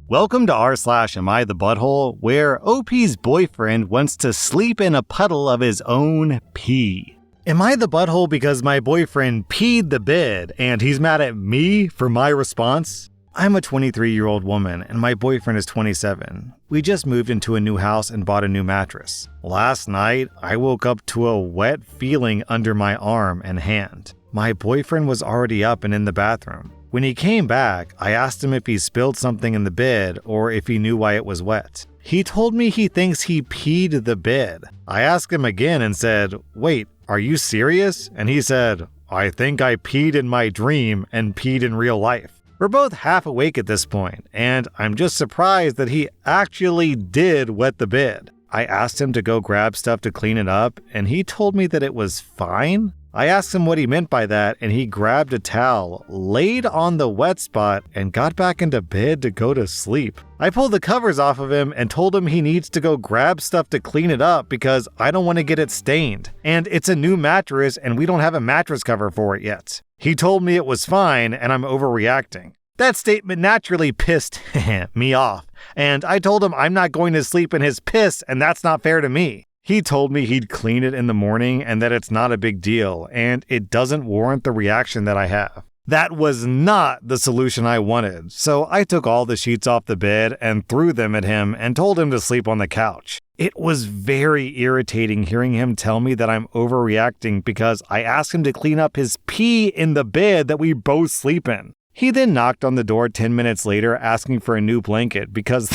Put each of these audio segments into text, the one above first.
Welcome to rSlash Am I the Butthole, where OP's boyfriend wants to sleep in a puddle of his own pee. Am I the butthole because my boyfriend peed the bed and he's mad at me for my response? I'm a 23-year-old woman and my boyfriend is 27. We just moved into a new house and bought a new mattress. Last night, I woke up to a wet feeling under my arm and hand. My boyfriend was already up and in the bathroom. When he came back, I asked him if he spilled something in the bed or if he knew why it was wet. He told me he thinks he peed the bed. I asked him again and said, "Wait, are you serious?" And he said, "I think I peed in my dream and peed in real life." We're both half awake at this point, and I'm just surprised that he actually did wet the bed. I asked him to go grab stuff to clean it up, and he told me that it was fine. I asked him what he meant by that, and he grabbed a towel, laid on the wet spot, and got back into bed to go to sleep. I pulled the covers off of him and told him he needs to go grab stuff to clean it up because I don't want to get it stained. And it's a new mattress and we don't have a mattress cover for it yet. He told me it was fine and I'm overreacting. That statement naturally pissed me off, and I told him I'm not going to sleep in his piss and that's not fair to me. He told me he'd clean it in the morning and that it's not a big deal and it doesn't warrant the reaction that I have. That was not the solution I wanted, so I took all the sheets off the bed and threw them at him and told him to sleep on the couch. It was very irritating hearing him tell me that I'm overreacting because I asked him to clean up his pee in the bed that we both sleep in. He then knocked on the door 10 minutes later asking for a new blanket because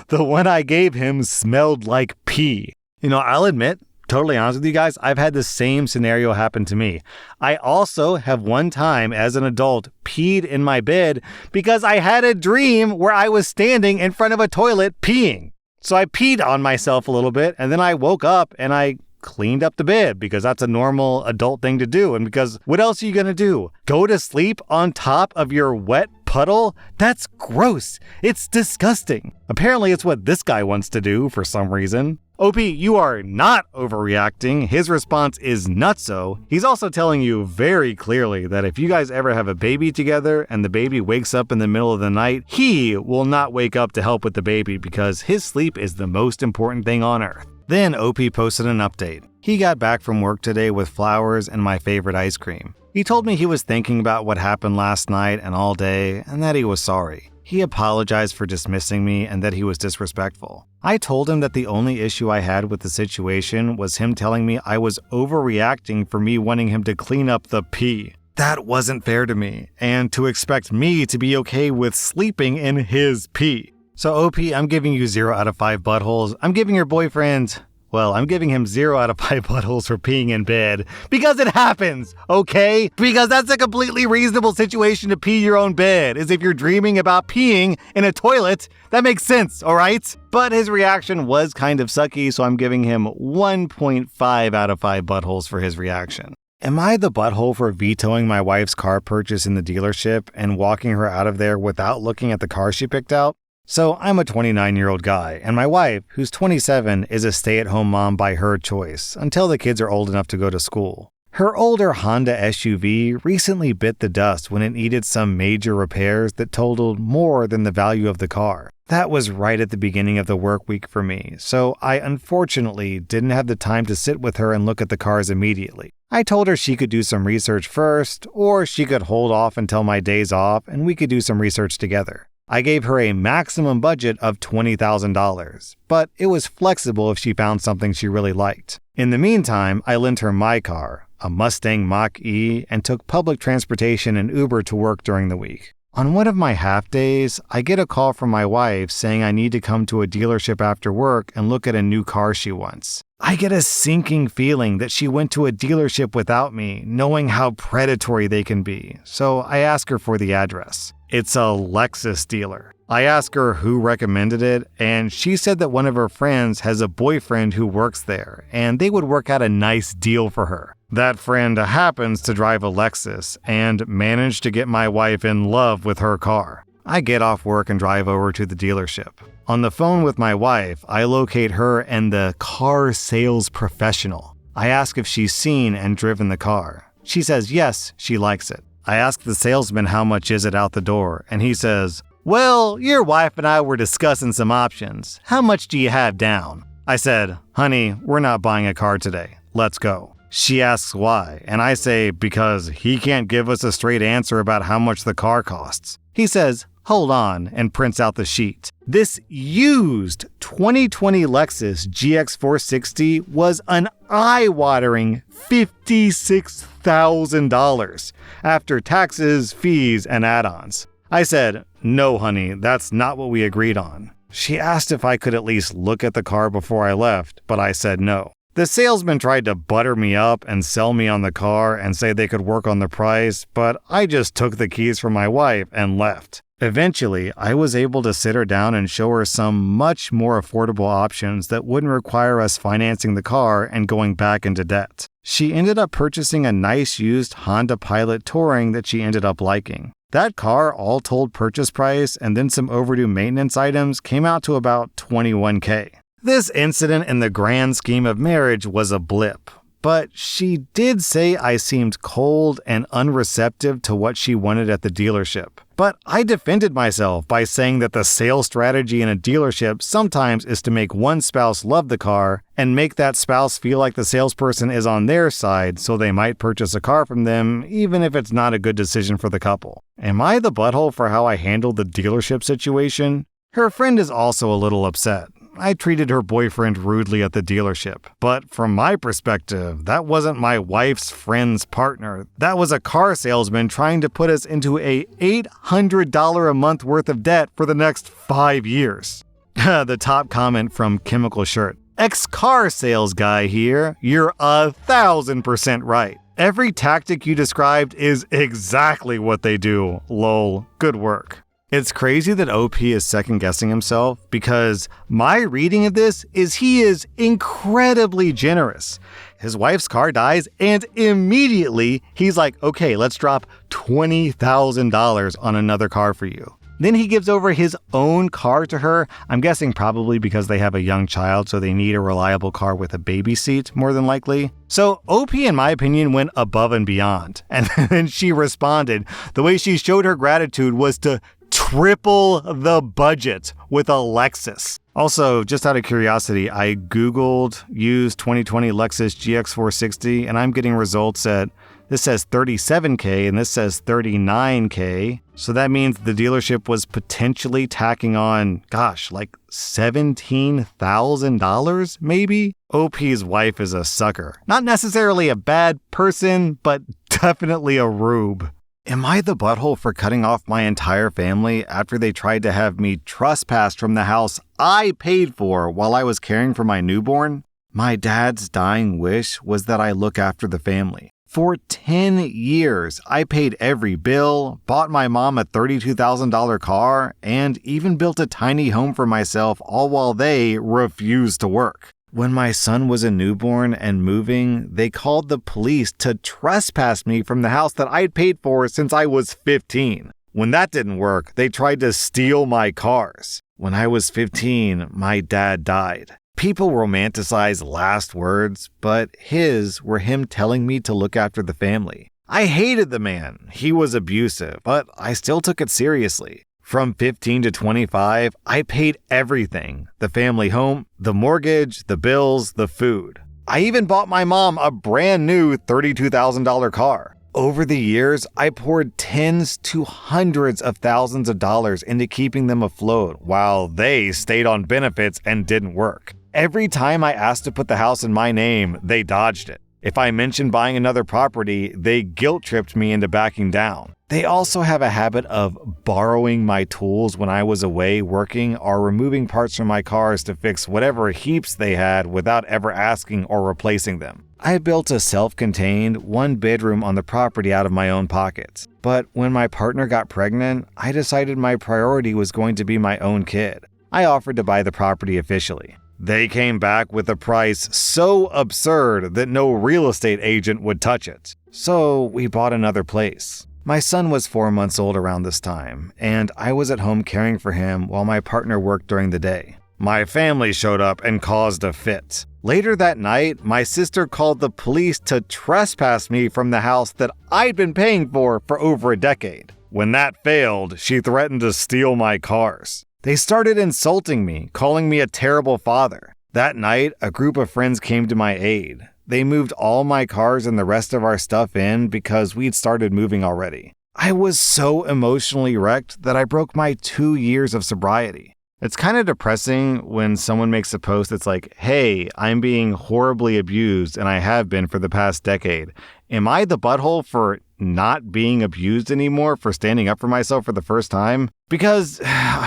the one I gave him smelled like pee. I'll admit, totally honest with you guys, I've had the same scenario happen to me. I also have one time as an adult peed in my bed because I had a dream where I was standing in front of a toilet peeing. So I peed on myself a little bit and then I woke up and I cleaned up the bed because that's a normal adult thing to do. And because what else are you going to do? Go to sleep on top of your wet puddle? That's gross. It's disgusting. Apparently it's what this guy wants to do for some reason. OP, you are not overreacting. His response is nutso. He's also telling you very clearly that if you guys ever have a baby together and the baby wakes up in the middle of the night, he will not wake up to help with the baby because his sleep is the most important thing on earth. Then OP posted an update. He got back from work today with flowers and my favorite ice cream. He told me he was thinking about what happened last night and all day and that he was sorry. He apologized for dismissing me and that he was disrespectful. I told him that the only issue I had with the situation was him telling me I was overreacting for me wanting him to clean up the pee. That wasn't fair to me, and to expect me to be okay with sleeping in his pee. So OP, I'm giving you 0 out of 5 buttholes. I'm giving your boyfriend, I'm giving him 0 out of 5 buttholes for peeing in bed. Because it happens, okay? Because that's a completely reasonable situation to pee your own bed, is if you're dreaming about peeing in a toilet. That makes sense, alright? But his reaction was kind of sucky, so I'm giving him 1.5 out of 5 buttholes for his reaction. Am I the butthole for vetoing my wife's car purchase in the dealership and walking her out of there without looking at the car she picked out? So I'm a 29-year-old guy, and my wife, who's 27, is a stay-at-home mom by her choice until the kids are old enough to go to school. Her older Honda SUV recently bit the dust when it needed some major repairs that totaled more than the value of the car. That was right at the beginning of the work week for me, so I unfortunately didn't have the time to sit with her and look at the cars immediately. I told her she could do some research first, or she could hold off until my days off and we could do some research together. I gave her a maximum budget of $20,000, but it was flexible if she found something she really liked. In the meantime, I lent her my car, a Mustang Mach-E, and took public transportation and Uber to work during the week. On one of my half days, I get a call from my wife saying I need to come to a dealership after work and look at a new car she wants. I get a sinking feeling that she went to a dealership without me, knowing how predatory they can be, so I ask her for the address. It's a Lexus dealer. I asked her who recommended it, and she said that one of her friends has a boyfriend who works there, and they would work out a nice deal for her. That friend happens to drive a Lexus and managed to get my wife in love with her car. I get off work and drive over to the dealership. On the phone with my wife, I locate her and the car sales professional. I ask if she's seen and driven the car. She says yes, she likes it. I ask the salesman how much is it out the door, and he says, "Well, your wife and I were discussing some options. How much do you have down?" I said, "Honey, we're not buying a car today. Let's go." She asks why, and I say because he can't give us a straight answer about how much the car costs. He says, "Hold on," and prints out the sheet. This used 2020 Lexus GX460 was an eye-watering $56,000 after taxes, fees, and add-ons. I said, "No, honey, that's not what we agreed on." She asked if I could at least look at the car before I left, but I said no. The salesman tried to butter me up and sell me on the car and say they could work on the price, but I just took the keys from my wife and left. Eventually, I was able to sit her down and show her some much more affordable options that wouldn't require us financing the car and going back into debt. She ended up purchasing a nice used Honda Pilot Touring that she ended up liking. That car, all told purchase price and then some overdue maintenance items, came out to about $21,000. This incident in the grand scheme of marriage was a blip, but she did say I seemed cold and unreceptive to what she wanted at the dealership. But I defended myself by saying that the sales strategy in a dealership sometimes is to make one spouse love the car and make that spouse feel like the salesperson is on their side, so they might purchase a car from them even if it's not a good decision for the couple. Am I the butthole for how I handled the dealership situation? Her friend is also a little upset. I treated her boyfriend rudely at the dealership, but from my perspective, that wasn't my wife's friend's partner. That was a car salesman trying to put us into a $800 a month worth of debt for the next 5 years. The top comment from Chemical Shirt. Ex-car sales guy here, you're 1,000% right. Every tactic you described is exactly what they do. Lol, good work. It's crazy that OP is second-guessing himself because my reading of this is he is incredibly generous. His wife's car dies and immediately he's like, okay, let's drop $20,000 on another car for you. Then he gives over his own car to her, I'm guessing probably because they have a young child, so they need a reliable car with a baby seat, more than likely. So OP, in my opinion, went above and beyond. And then she responded. The way she showed her gratitude was to triple the budget with a Lexus. Also, just out of curiosity, I Googled used 2020 Lexus GX460 and I'm getting results at, this says $37,000 and this says $39,000. So that means the dealership was potentially tacking on, like $17,000 maybe? OP's wife is a sucker. Not necessarily a bad person, but definitely a rube. Am I the butthole for cutting off my entire family after they tried to have me trespassed from the house I paid for while I was caring for my newborn? My dad's dying wish was that I look after the family. For 10 years, I paid every bill, bought my mom a $32,000 car, and even built a tiny home for myself, all while they refused to work. When my son was a newborn and moving, they called the police to trespass me from the house that I'd paid for since I was 15. When that didn't work, they tried to steal my cars. When I was 15, my dad died. People romanticize last words, but his were him telling me to look after the family. I hated the man. He was abusive, but I still took it seriously. From 15 to 25, I paid everything. The family home, the mortgage, the bills, the food. I even bought my mom a brand new $32,000 car. Over the years, I poured tens to hundreds of thousands of dollars into keeping them afloat while they stayed on benefits and didn't work. Every time I asked to put the house in my name, they dodged it. If I mentioned buying another property, they guilt-tripped me into backing down. They also have a habit of borrowing my tools when I was away working or removing parts from my cars to fix whatever heaps they had without ever asking or replacing them. I built a self-contained one-bedroom on the property out of my own pockets. But when my partner got pregnant, I decided my priority was going to be my own kid. I offered to buy the property officially. They came back with a price so absurd that no real estate agent would touch it. So we bought another place. My son was 4 months old around this time, and I was at home caring for him while my partner worked during the day. My family showed up and caused a fit. Later that night, my sister called the police to trespass me from the house that I'd been paying for over a decade. When that failed, she threatened to steal my cars. They started insulting me, calling me a terrible father. That night, a group of friends came to my aid. They moved all my cars and the rest of our stuff in because we'd started moving already. I was so emotionally wrecked that I broke my 2 years of sobriety. It's kind of depressing when someone makes a post that's like, hey, I'm being horribly abused and I have been for the past decade. Am I the butthole for not being abused anymore, for standing up for myself for the first time? Because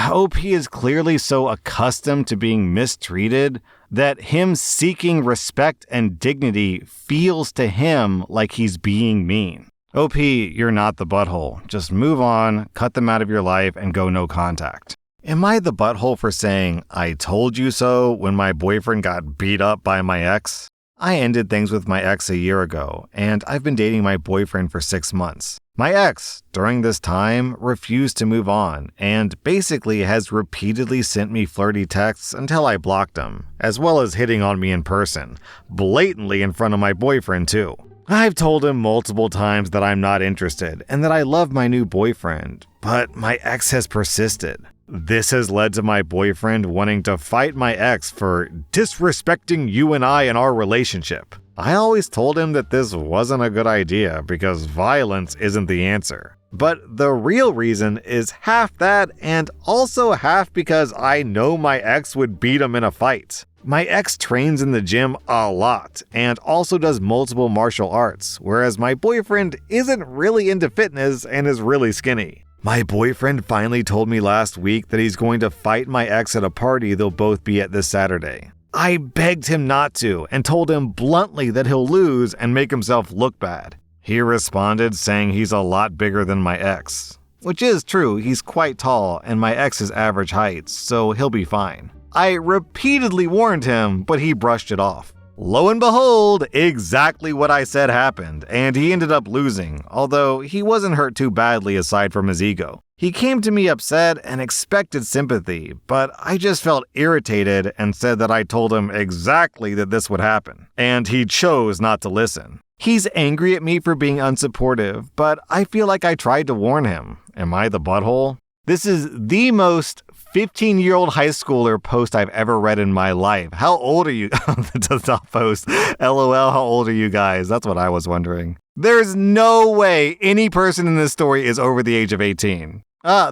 OP is clearly so accustomed to being mistreated that him seeking respect and dignity feels to him like he's being mean. OP, you're not the butthole. Just move on, cut them out of your life, and go no contact. Am I the butthole for saying, I told you so when my boyfriend got beat up by my ex? I ended things with my ex a year ago, and I've been dating my boyfriend for 6 months. My ex, during this time, refused to move on, and basically has repeatedly sent me flirty texts until I blocked him, as well as hitting on me in person, blatantly in front of my boyfriend too. I've told him multiple times that I'm not interested, and that I love my new boyfriend, but my ex has persisted. This has led to my boyfriend wanting to fight my ex for disrespecting you and I in our relationship. I always told him that this wasn't a good idea because violence isn't the answer. But the real reason is half that and also half because I know my ex would beat him in a fight. My ex trains in the gym a lot and also does multiple martial arts, whereas my boyfriend isn't really into fitness and is really skinny. My boyfriend finally told me last week that he's going to fight my ex at a party they'll both be at this Saturday. I begged him not to and told him bluntly that he'll lose and make himself look bad. He responded saying he's a lot bigger than my ex. Which is true, he's quite tall and my ex is average height, so he'll be fine. I repeatedly warned him, but he brushed it off. Lo and behold, exactly what I said happened, and he ended up losing, although he wasn't hurt too badly aside from his ego. He came to me upset and expected sympathy, but I just felt irritated and said that I told him exactly that this would happen, and he chose not to listen. He's angry at me for being unsupportive, but I feel like I tried to warn him. Am I the butthole? This is the most 15-year-old high schooler post I've ever read in my life. How old are you? That does not post. LOL, how old are you guys? That's what I was wondering. There's no way any person in this story is over the age of 18.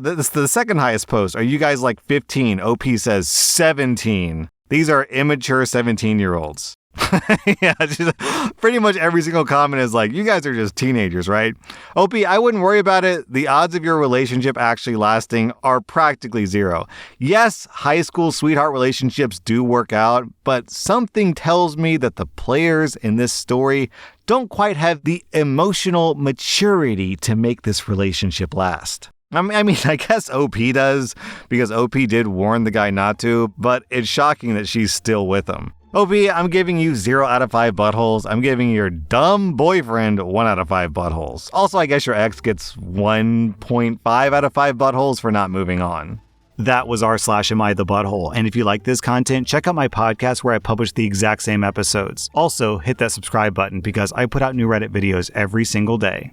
This the second highest post. Are you guys like 15? OP says 17. These are immature 17-year-olds. Yeah, just pretty much every single comment is like, you guys are just teenagers, right? OP, I wouldn't worry about it. The odds of your relationship actually lasting are practically zero. Yes, high school sweetheart relationships do work out, but something tells me that the players in this story don't quite have the emotional maturity to make this relationship last. I mean, I guess OP does, because OP did warn the guy not to, but it's shocking that she's still with him. OP, I'm giving you 0 out of 5 buttholes. I'm giving your dumb boyfriend 1 out of 5 buttholes. Also, I guess your ex gets 1.5 out of 5 buttholes for not moving on. That was rSlash Am I the Butthole, and if you like this content, check out my podcast where I publish the exact same episodes. Also, hit that subscribe button because I put out new Reddit videos every single day.